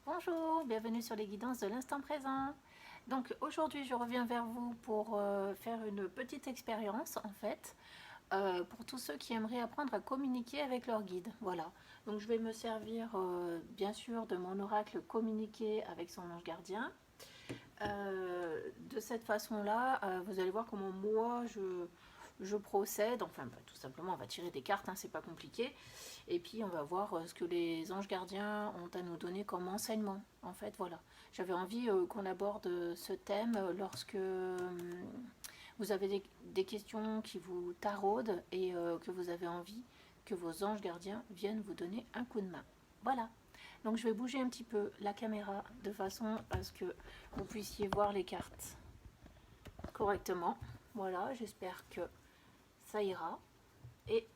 Bonjour, bienvenue sur les guidances de l'instant présent. Donc aujourd'hui je reviens vers vous pour faire une petite expérience en fait, pour tous ceux qui aimeraient apprendre à communiquer avec leur guide. Voilà, donc je vais me servir bien sûr de mon oracle communiquer avec son ange gardien. De cette façon-là, vous allez voir comment moi je procède. Enfin, tout simplement, on va tirer des cartes, hein, c'est pas compliqué. Et puis, on va voir ce que les anges gardiens ont à nous donner comme enseignement. En fait, voilà. J'avais envie qu'on aborde ce thème lorsque vous avez des questions qui vous taraudent et que vous avez envie que vos anges gardiens viennent vous donner un coup de main. Voilà. Donc je vais bouger un petit peu la caméra de façon à ce que vous puissiez voir les cartes correctement. Voilà, j'espère que ça ira. Et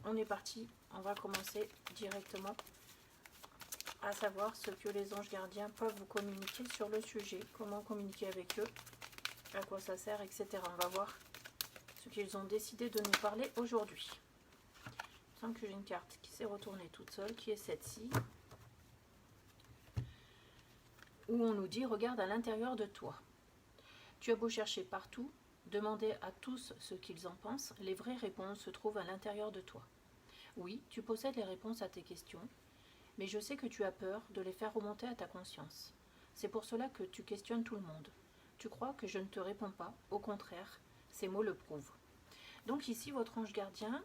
on est parti, on va commencer directement à savoir ce que les anges gardiens peuvent vous communiquer sur le sujet, comment communiquer avec eux, à quoi ça sert, etc. On va voir ce qu'ils ont décidé de nous parler aujourd'hui. Il me semble que j'ai une carte qui s'est retournée toute seule, qui est celle-ci, où on nous dit « Regarde à l'intérieur de toi ». Tu as beau chercher partout, demander à tous ce qu'ils en pensent, les vraies réponses se trouvent à l'intérieur de toi. Oui, tu possèdes les réponses à tes questions, mais je sais que tu as peur de les faire remonter à ta conscience. C'est pour cela que tu questionnes tout le monde. Tu crois que je ne te réponds pas, au contraire, ces mots le prouvent. Donc ici, votre ange gardien,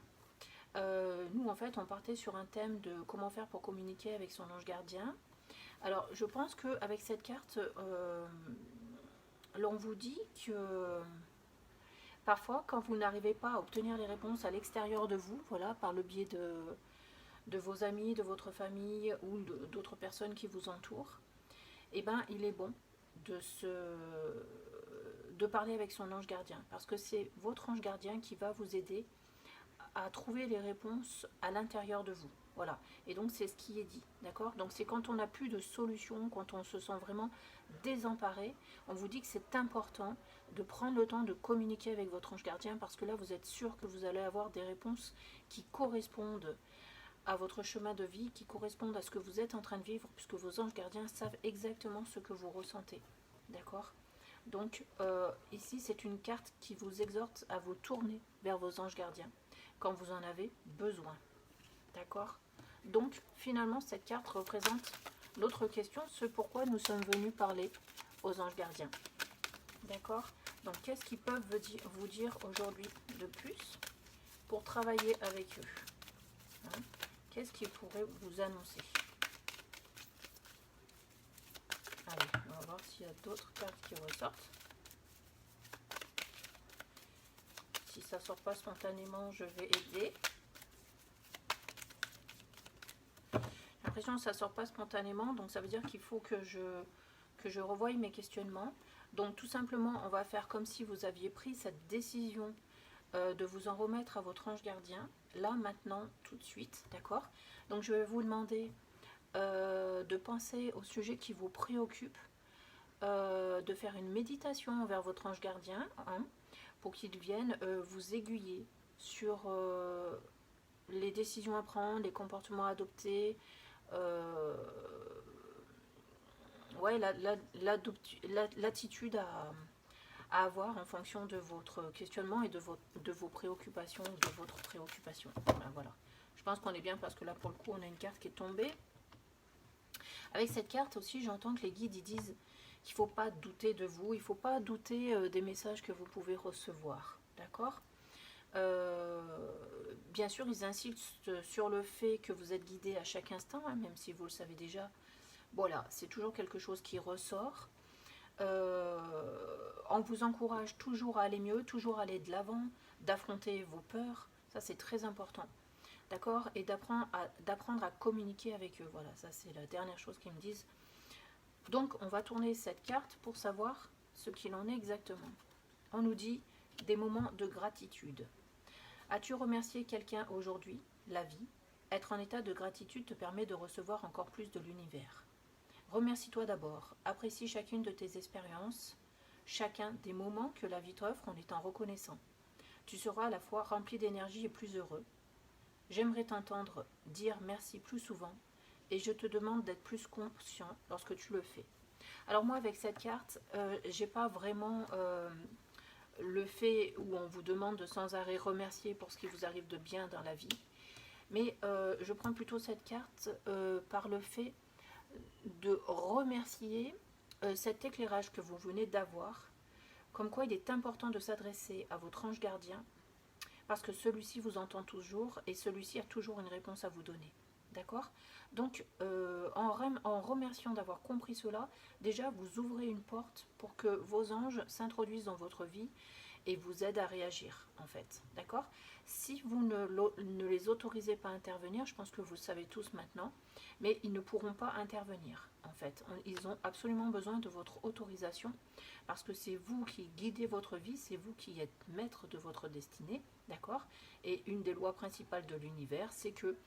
nous en fait, on partait sur un thème de comment faire pour communiquer avec son ange gardien. Alors, je pense qu'avec cette carte, l'on vous dit que parfois, quand vous n'arrivez pas à obtenir les réponses à l'extérieur de vous, voilà, par le biais de vos amis, de votre famille ou d'autres personnes qui vous entourent, eh ben, il est bon de parler avec son ange gardien, parce que c'est votre ange gardien qui va vous aider à trouver les réponses à l'intérieur de vous. Voilà. Et donc c'est ce qui est dit, d'accord? Donc c'est quand on n'a plus de solution, quand on se sent vraiment désemparé, on vous dit que c'est important de prendre le temps de communiquer avec votre ange gardien, parce que là vous êtes sûr que vous allez avoir des réponses qui correspondent à votre chemin de vie, qui correspondent à ce que vous êtes en train de vivre, puisque vos anges gardiens savent exactement ce que vous ressentez, d'accord? Donc ici c'est une carte qui vous exhorte à vous tourner vers vos anges gardiens quand vous en avez besoin, d'accord? Donc finalement cette carte représente notre question, ce pourquoi nous sommes venus parler aux anges gardiens, d'accord? Donc qu'est-ce qu'ils peuvent vous dire aujourd'hui de plus pour travailler avec eux, hein? Qu'est-ce qu'ils pourraient vous annoncer? Allez, on va voir s'il y a d'autres cartes qui ressortent. Si ça ne sort pas spontanément, je vais aider. J'ai l'impression que ça ne sort pas spontanément, donc ça veut dire qu'il faut que je revoie mes questionnements. Donc tout simplement, on va faire comme si vous aviez pris cette décision de vous en remettre à votre ange gardien, là, maintenant, tout de suite, d'accord? Donc je vais vous demander de penser au sujet qui vous préoccupe, de faire une méditation vers votre ange gardien, hein, pour qu'il vienne vous aiguiller sur les décisions à prendre, les comportements à adopter, ouais, l'attitude à avoir en fonction de votre questionnement et de vos préoccupations, de votre préoccupation. Ben voilà. Je pense qu'on est bien parce que là, pour le coup, on a une carte qui est tombée. Avec cette carte aussi, j'entends que les guides ils disent qu'il ne faut pas douter de vous, il ne faut pas douter des messages que vous pouvez recevoir. D'accord? Bien sûr, ils insistent sur le fait que vous êtes guidé à chaque instant, hein, même si vous le savez déjà. Voilà, c'est toujours quelque chose qui ressort. On vous encourage toujours à aller mieux, toujours à aller de l'avant, d'affronter vos peurs. Ça, c'est très important. D'accord? Et d'apprendre à communiquer avec eux. Voilà, ça, c'est la dernière chose qu'ils me disent. Donc, on va tourner cette carte pour savoir ce qu'il en est exactement. On nous dit des moments de gratitude. As-tu remercié quelqu'un aujourd'hui, la vie? Être en état de gratitude te permet de recevoir encore plus de l'univers. Remercie-toi d'abord. Apprécie chacune de tes expériences, chacun des moments que la vie t'offre en étant reconnaissant. Tu seras à la fois rempli d'énergie et plus heureux. J'aimerais t'entendre dire merci plus souvent, et je te demande d'être plus conscient lorsque tu le fais. Alors moi avec cette carte, j'ai pas vraiment le fait où on vous demande de sans arrêt remercier pour ce qui vous arrive de bien dans la vie, mais je prends plutôt cette carte par le fait de remercier cet éclairage que vous venez d'avoir, comme quoi il est important de s'adresser à votre ange gardien, parce que celui-ci vous entend toujours et celui-ci a toujours une réponse à vous donner. D'accord? Donc, en remerciant d'avoir compris cela, déjà vous ouvrez une porte pour que vos anges s'introduisent dans votre vie et vous aident à réagir, en fait. D'accord? Si vous ne les autorisez pas à intervenir, je pense que vous le savez tous maintenant, mais ils ne pourront pas intervenir, en fait. Ils ont absolument besoin de votre autorisation, parce que c'est vous qui guidez votre vie, c'est vous qui êtes maître de votre destinée, d'accord? Et une des lois principales de l'univers, c'est que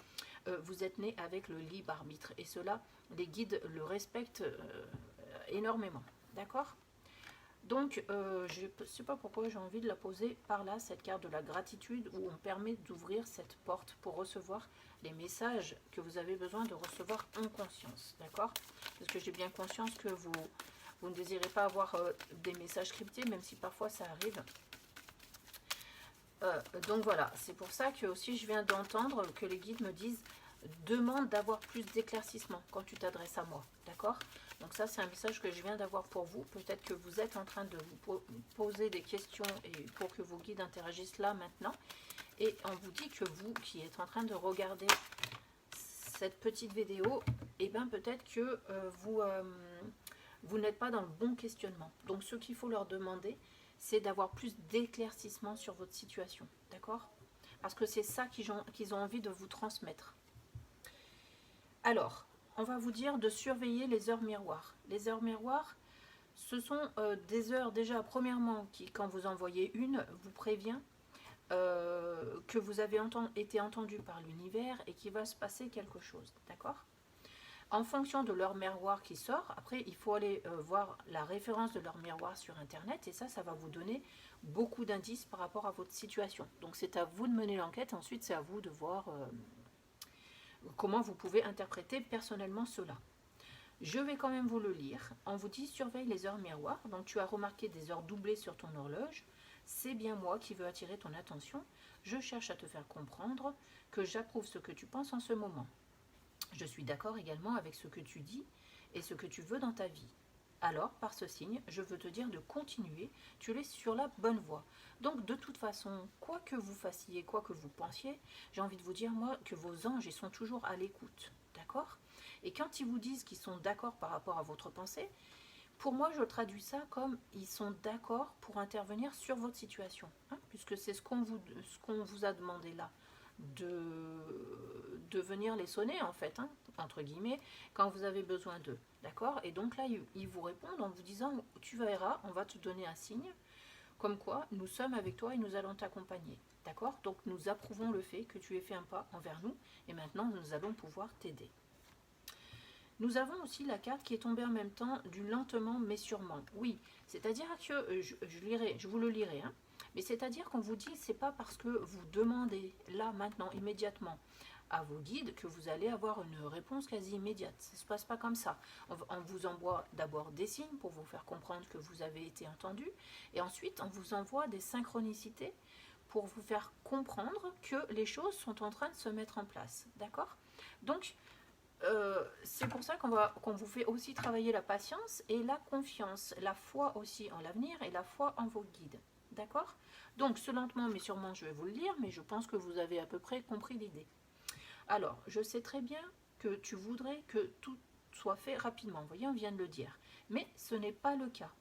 vous êtes né avec le libre arbitre, et cela, les guides le respectent énormément, d'accord? Donc, je ne sais pas pourquoi j'ai envie de la poser par là, cette carte de la gratitude, où on permet d'ouvrir cette porte pour recevoir les messages que vous avez besoin de recevoir en conscience, d'accord? Parce que j'ai bien conscience que vous ne désirez pas avoir des messages cryptés, même si parfois ça arrive. Donc voilà, c'est pour ça que aussi je viens d'entendre que les guides me disent demande d'avoir plus d'éclaircissement quand tu t'adresses à moi, d'accord? Donc ça c'est un message que je viens d'avoir pour vous. Peut-être que vous êtes en train de vous poser des questions et pour que vos guides interagissent là maintenant. Et on vous dit que vous qui êtes en train de regarder cette petite vidéo, et bien peut-être que vous n'êtes pas dans le bon questionnement. Donc ce qu'il faut leur demander, c'est d'avoir plus d'éclaircissement sur votre situation, d'accord? Parce que c'est ça qu'ils ont envie de vous transmettre. Alors, on va vous dire de surveiller les heures miroirs. Les heures miroirs, ce sont des heures déjà, premièrement, qui, quand vous envoyez une, vous prévient que vous avez été entendu par l'univers et qu'il va se passer quelque chose, d'accord? En fonction de leur miroir qui sort, après il faut aller voir la référence de leur miroir sur internet, et ça va vous donner beaucoup d'indices par rapport à votre situation. Donc c'est à vous de mener l'enquête, ensuite c'est à vous de voir comment vous pouvez interpréter personnellement cela. Je vais quand même vous le lire. On vous dit surveille les heures miroirs. Donc tu as remarqué des heures doublées sur ton horloge. C'est bien moi qui veux attirer ton attention. Je cherche à te faire comprendre que j'approuve ce que tu penses en ce moment. Je suis d'accord également avec ce que tu dis et ce que tu veux dans ta vie. Alors, par ce signe, je veux te dire de continuer, tu es sur la bonne voie. Donc, de toute façon, quoi que vous fassiez, quoi que vous pensiez, j'ai envie de vous dire, moi, que vos anges, ils sont toujours à l'écoute, d'accord? Et quand ils vous disent qu'ils sont d'accord par rapport à votre pensée, pour moi, je traduis ça comme ils sont d'accord pour intervenir sur votre situation, hein, puisque c'est ce qu'on vous a demandé là, de venir les sonner en fait, hein, entre guillemets, quand vous avez besoin d'eux, d'accord? Et donc là, ils vous répondent en vous disant, tu verras, on va te donner un signe, comme quoi nous sommes avec toi et nous allons t'accompagner, d'accord? Donc nous approuvons le fait que tu aies fait un pas envers nous, et maintenant nous allons pouvoir t'aider. Nous avons aussi la carte qui est tombée en même temps du lentement mais sûrement. Oui, c'est-à-dire que, je vous le lirai, hein, mais c'est-à-dire qu'on vous dit, c'est pas parce que vous demandez là, maintenant, immédiatement, à vos guides que vous allez avoir une réponse quasi immédiate. Ça ne se passe pas comme ça. On vous envoie d'abord des signes pour vous faire comprendre que vous avez été entendu, et ensuite on vous envoie des synchronicités pour vous faire comprendre que les choses sont en train de se mettre en place. D'accord? Donc, c'est pour ça qu'on vous fait aussi travailler la patience et la confiance, la foi aussi en l'avenir et la foi en vos guides. D'accord? Donc, ce lentement mais sûrement, je vais vous le lire, mais je pense que vous avez à peu près compris l'idée. Alors, je sais très bien que tu voudrais que tout soit fait rapidement. Vous voyez, on vient de le dire. Mais ce n'est pas le cas.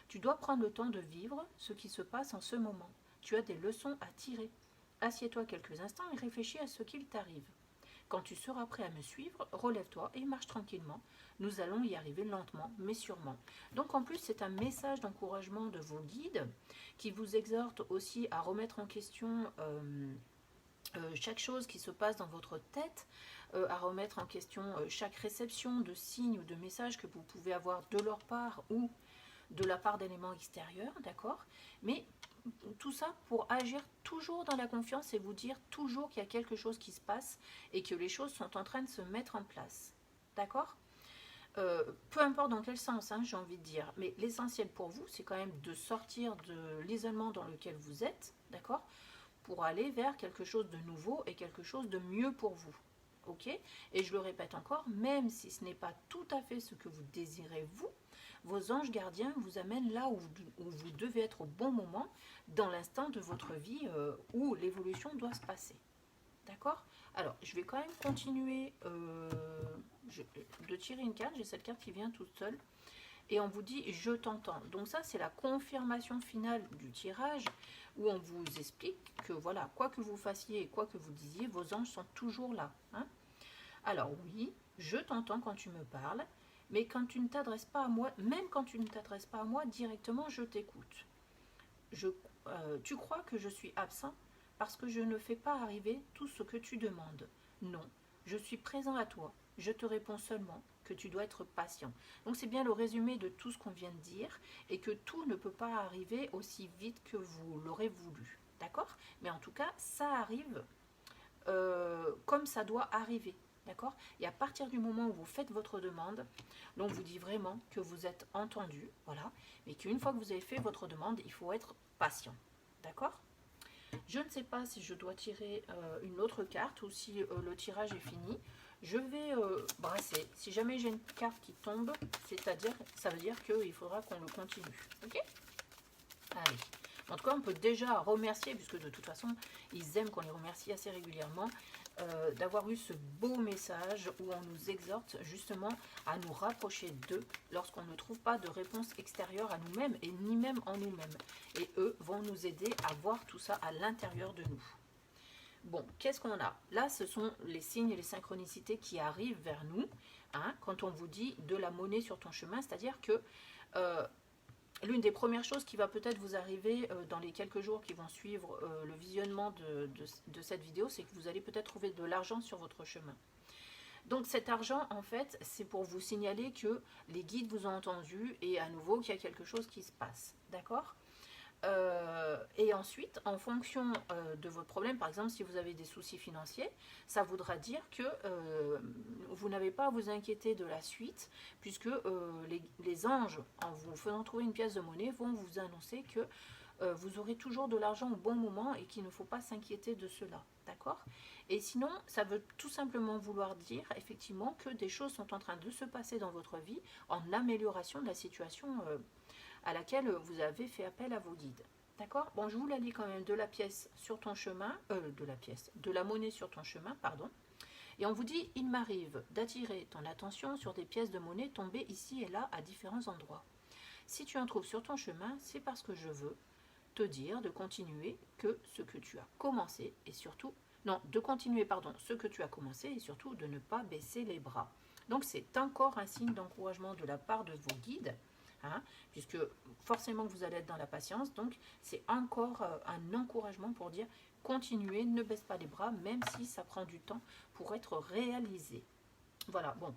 Tu dois prendre le temps de vivre ce qui se passe en ce moment. Tu as des leçons à tirer. Assieds-toi quelques instants et réfléchis à ce qu'il t'arrive. Quand tu seras prêt à me suivre, relève-toi et marche tranquillement. Nous allons y arriver lentement, mais sûrement. Donc en plus, c'est un message d'encouragement de vos guides qui vous exhorte aussi à remettre en question chaque chose qui se passe dans votre tête, à remettre en question chaque réception de signes ou de messages que vous pouvez avoir de leur part ou de la part d'éléments extérieurs, d'accord? Mais tout ça pour agir toujours dans la confiance et vous dire toujours qu'il y a quelque chose qui se passe et que les choses sont en train de se mettre en place. d'accord? Peu importe dans quel sens, hein, j'ai envie de dire, mais l'essentiel pour vous, c'est quand même de sortir de l'isolement dans lequel vous êtes, d'accord, pour aller vers quelque chose de nouveau et quelque chose de mieux pour vous. Ok? Et je le répète encore, même si ce n'est pas tout à fait ce que vous désirez vous, vos anges gardiens vous amènent là où vous devez être au bon moment, dans l'instant de votre vie où l'évolution doit se passer. D'accord? Alors, je vais quand même continuer de tirer une carte. J'ai cette carte qui vient toute seule. Et on vous dit je t'entends. Donc ça, c'est la confirmation finale du tirage où on vous explique que voilà, quoi que vous fassiez et quoi que vous disiez, vos anges sont toujours là. Hein. Alors oui, je t'entends quand tu me parles, mais quand tu ne t'adresses pas à moi, même quand tu ne t'adresses pas à moi directement, je t'écoute. Tu crois que je suis absent parce que je ne fais pas arriver tout ce que tu demandes. Non, je suis présent à toi. Je te réponds seulement que tu dois être patient. Donc c'est bien le résumé de tout ce qu'on vient de dire et que tout ne peut pas arriver aussi vite que vous l'aurez voulu. D'accord? Mais en tout cas, ça arrive comme ça doit arriver. D'accord? Et à partir du moment où vous faites votre demande, l'on vous dit vraiment que vous êtes entendu, voilà, mais qu'une fois que vous avez fait votre demande, il faut être patient. D'accord? Je ne sais pas si je dois tirer une autre carte ou si le tirage est fini. Je vais brasser. Si jamais j'ai une carte qui tombe, ça veut dire qu'il faudra qu'on le continue. Ok? Allez. En tout cas, on peut déjà remercier, puisque de toute façon, ils aiment qu'on les remercie assez régulièrement, d'avoir eu ce beau message où on nous exhorte justement à nous rapprocher d'eux lorsqu'on ne trouve pas de réponse extérieure à nous-mêmes et ni même en nous-mêmes. Et eux vont nous aider à voir tout ça à l'intérieur de nous. Bon, qu'est-ce qu'on a? Là, ce sont les signes et les synchronicités qui arrivent vers nous. Hein, quand on vous dit de la monnaie sur ton chemin, c'est-à-dire que l'une des premières choses qui va peut-être vous arriver dans les quelques jours qui vont suivre le visionnement de cette vidéo, c'est que vous allez peut-être trouver de l'argent sur votre chemin. Donc cet argent, en fait, c'est pour vous signaler que les guides vous ont entendu et à nouveau qu'il y a quelque chose qui se passe. D'accord ? Et ensuite, en fonction de votre problème, par exemple, si vous avez des soucis financiers, ça voudra dire que vous n'avez pas à vous inquiéter de la suite, puisque les anges, en vous faisant trouver une pièce de monnaie, vont vous annoncer que vous aurez toujours de l'argent au bon moment et qu'il ne faut pas s'inquiéter de cela. D'accord? Et sinon, ça veut tout simplement vouloir dire, effectivement, que des choses sont en train de se passer dans votre vie en amélioration de la situation à laquelle vous avez fait appel à vos guides. D'accord? Bon, je vous la lis quand même, de la pièce sur ton chemin, de la monnaie sur ton chemin, pardon. Et on vous dit, il m'arrive d'attirer ton attention sur des pièces de monnaie tombées ici et là à différents endroits. Si tu en trouves sur ton chemin, c'est parce que je veux te dire de continuer ce que tu as commencé et surtout, de continuer, pardon, ce que tu as commencé et surtout de ne pas baisser les bras. Donc c'est encore un signe d'encouragement de la part de vos guides. Hein, puisque forcément vous allez être dans la patience, donc c'est encore un encouragement pour dire continuez, ne baisse pas les bras, même si ça prend du temps pour être réalisé. Voilà, bon,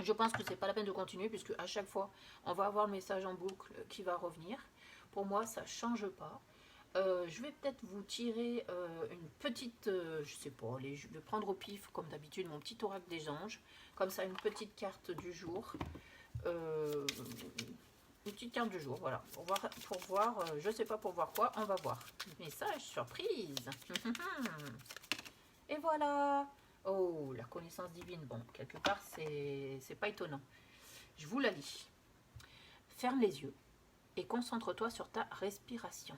je pense que c'est pas la peine de continuer, puisque à chaque fois on va avoir le message en boucle qui va revenir. Pour moi, ça change pas. Je vais peut-être vous tirer une petite, je sais pas, je vais prendre au pif, comme d'habitude, mon petit oracle des anges, comme ça, une petite carte du jour. Une petite carte du jour, voilà, pour voir je sais pas pour voir quoi, on va voir. Message surprise. Et voilà. Oh, la connaissance divine, bon, quelque part, c'est pas étonnant. Je vous la lis. Ferme les yeux et concentre-toi sur ta respiration.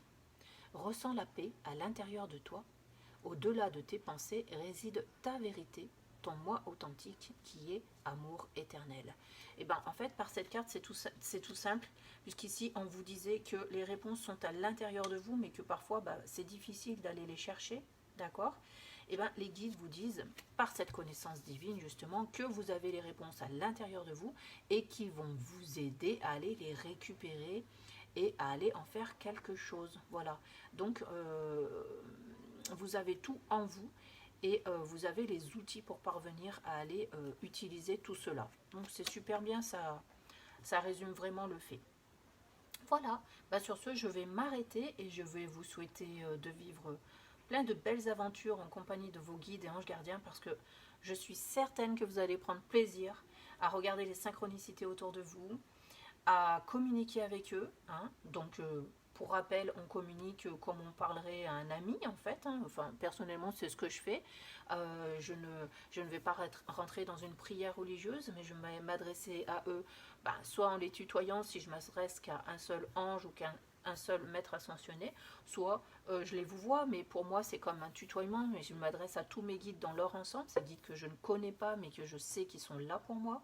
Ressens la paix à l'intérieur de toi. Au-delà de tes pensées réside ta vérité, ton moi authentique qui est amour éternel. Et bien en fait par cette carte c'est tout simple, puisqu'ici on vous disait que les réponses sont à l'intérieur de vous, mais que parfois c'est difficile d'aller les chercher, d'accord? Et bien les guides vous disent par cette connaissance divine justement que vous avez les réponses à l'intérieur de vous et qui vont vous aider à aller les récupérer et à aller en faire quelque chose. Voilà, donc vous avez tout en vous et vous avez les outils pour parvenir à aller utiliser tout cela. Donc c'est super bien, ça résume vraiment le fait. Voilà, sur ce je vais m'arrêter et je vais vous souhaiter de vivre plein de belles aventures en compagnie de vos guides et anges gardiens, parce que je suis certaine que vous allez prendre plaisir à regarder les synchronicités autour de vous, à communiquer avec eux. Hein. Donc, pour rappel, on communique comme on parlerait à un ami, en fait. Hein. Enfin, personnellement, c'est ce que je fais. Je ne vais pas rentrer dans une prière religieuse, mais je vais m'adresser à eux, soit en les tutoyant si je m'adresse qu'à un seul ange ou qu'à un seul maître ascensionné, soit je les vous vois, mais pour moi c'est comme un tutoiement, mais je m'adresse à tous mes guides dans leur ensemble, ces guides que je ne connais pas mais que je sais qu'ils sont là pour moi.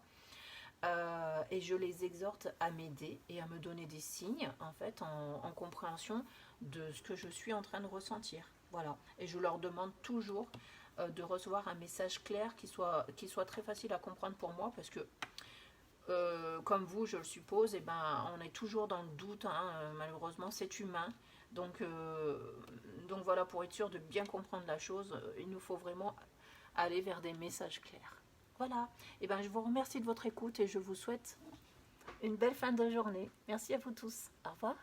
Et je les exhorte à m'aider et à me donner des signes en fait en compréhension de ce que je suis en train de ressentir. Voilà. Et je leur demande toujours de recevoir un message clair qui soit très facile à comprendre pour moi parce que comme vous, je le suppose, et on est toujours dans le doute, hein, malheureusement, c'est humain. Donc voilà, pour être sûr de bien comprendre la chose, il nous faut vraiment aller vers des messages clairs. Voilà, et je vous remercie de votre écoute et je vous souhaite une belle fin de journée. Merci à vous tous. Au revoir.